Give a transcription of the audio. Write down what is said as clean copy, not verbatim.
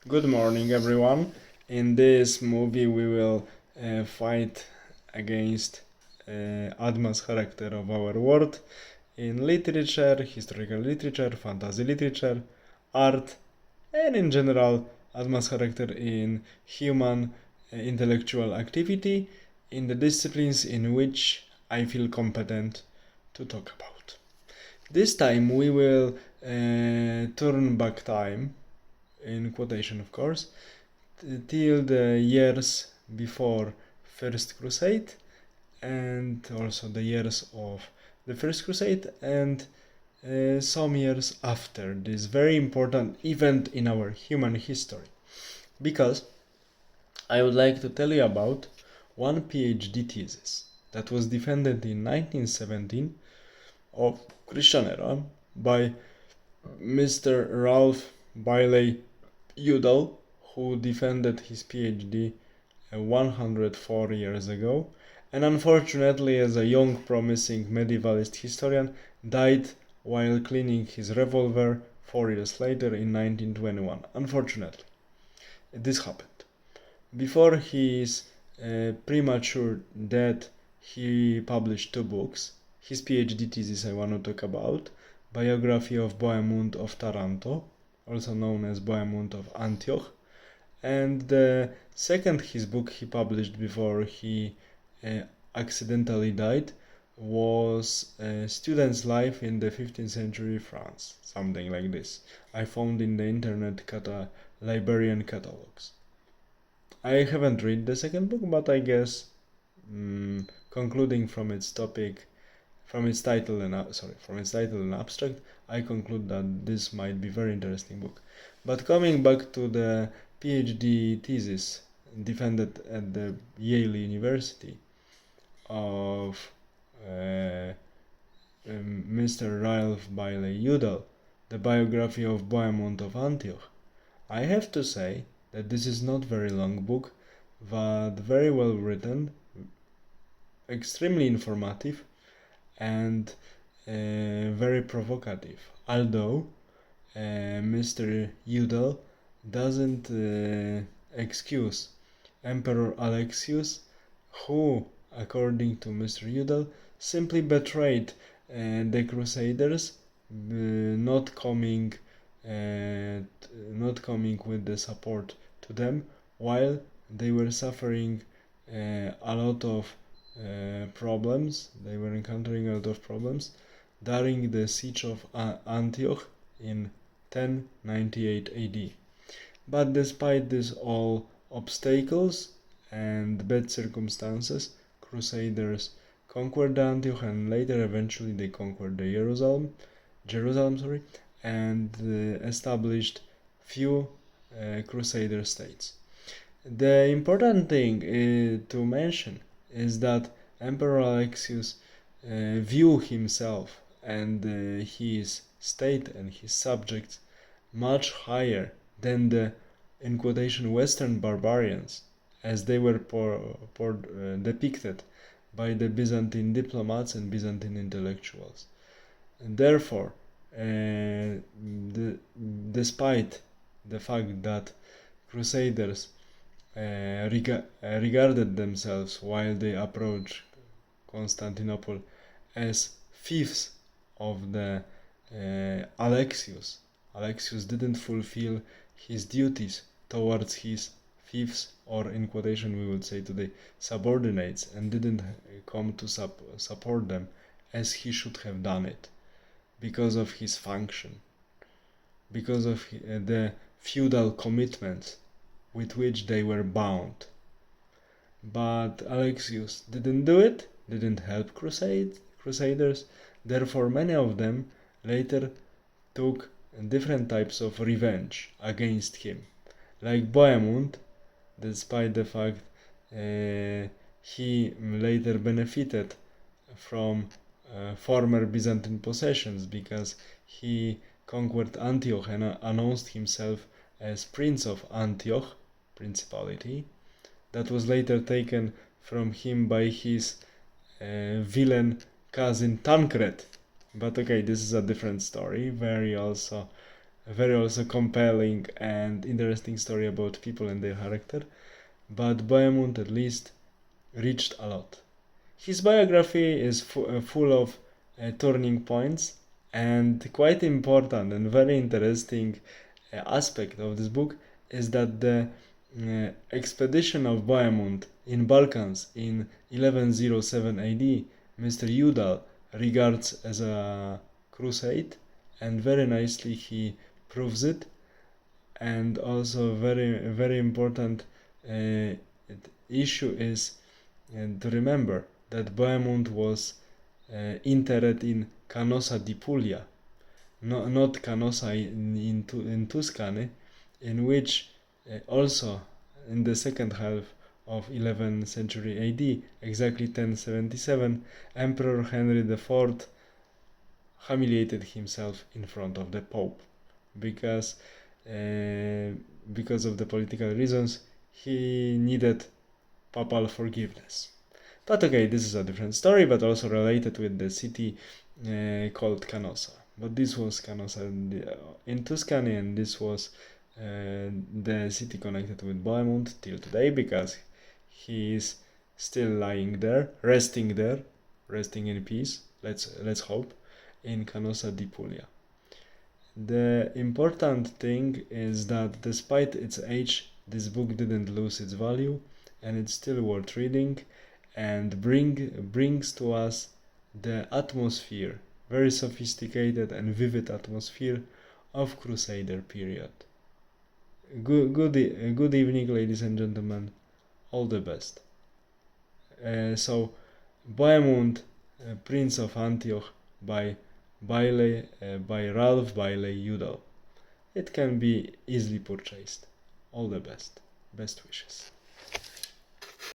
Good morning, everyone. In this movie, we will fight against Adma's character of our world in literature, historical literature, fantasy literature, art, and in general, Adma's character in human intellectual activity in the disciplines in which I feel competent to talk about. This time, we will turn back time, in quotation, of course, till the years before First Crusade and also the years of the First Crusade and some years after this very important event in our human history. Because I would like to tell you about one PhD thesis that was defended in 1917 of Christian era by Mr. Ralph Bailey Yewdale, who defended his PhD 104 years ago, and unfortunately, as a young promising medievalist historian, died while cleaning his revolver 4 years later in 1921. Unfortunately, this happened. Before his premature death, he published two books. His PhD thesis I want to talk about, biography of Bohemond of Taranto, also known as Bohemond of Antioch, and the second his book he published before he accidentally died was Student's Life in the 15th Century France, something like this. I found in the internet librarian catalogs. I haven't read the second book, but I guess concluding from its topic, from its title and abstract, I conclude that this might be a very interesting book. But coming back to the PhD thesis defended at the Yale University of Mr. Ralph Bailey Yewdale, the biography of Bohemond of Antioch, I have to say that this is not very long book, but very well written, extremely informative, and very provocative. Although Mr. Yewdale doesn't excuse Emperor Alexis, who, according to Mr. Yewdale, simply betrayed the Crusaders, not coming with the support to them while they were suffering a lot of problems. They were encountering a lot of problems during the siege of Antioch in 1098 AD. But despite this all obstacles and bad circumstances, Crusaders conquered Antioch, and later eventually they conquered Jerusalem, and established few Crusader states. The important thing to mention is that Emperor Alexius view himself and his state and his subjects much higher than the, in quotation, Western barbarians, as they were depicted by the Byzantine diplomats and Byzantine intellectuals. And therefore, despite the fact that Crusaders regarded themselves while they approached Constantinople as thieves of the Alexius. Alexius didn't fulfill his duties towards his thieves, or in quotation we would say today subordinates, and didn't come to support them as he should have done it because of his function, because of the feudal commitments with which they were bound. But Alexius didn't do it, didn't help Crusaders, therefore many of them later took different types of revenge against him. Like Bohemond, despite the fact he later benefited from former Byzantine possessions because he conquered Antioch and announced himself as Prince of Antioch, principality, that was later taken from him by his villain cousin Tancred. But okay, this is a different story, very also very also compelling and interesting story about people and their character, but Bohemond at least reached a lot. His biography is full of turning points, and quite important and very interesting aspect of this book is that the expedition of Bohemond in Balkans in 1107 AD, Mr. Yewdale regards as a crusade, and very nicely he proves it. And also very important issue is to remember that Bohemond was interred in Canossa di Puglia, not Canossa in Tuscany, in which also in the second half of 11th century AD, exactly 1077, Emperor Henry IV humiliated himself in front of the Pope because of the political reasons he needed papal forgiveness. But okay, this is a different story, but also related with the city called Canossa. But this was Canossa in Tuscany, and this was the city connected with Bohemond till today, because he is still lying there, resting in peace. Let's hope, in Canossa di Puglia. The important thing is that despite its age, this book didn't lose its value, and it's still worth reading, and brings to us the atmosphere, very sophisticated and vivid atmosphere of Crusader period. Good evening, ladies and gentlemen. All the best. So, Bohemond, Prince of Antioch, by Ralph Bailey Yewdale. It can be easily purchased. All the best. Best wishes.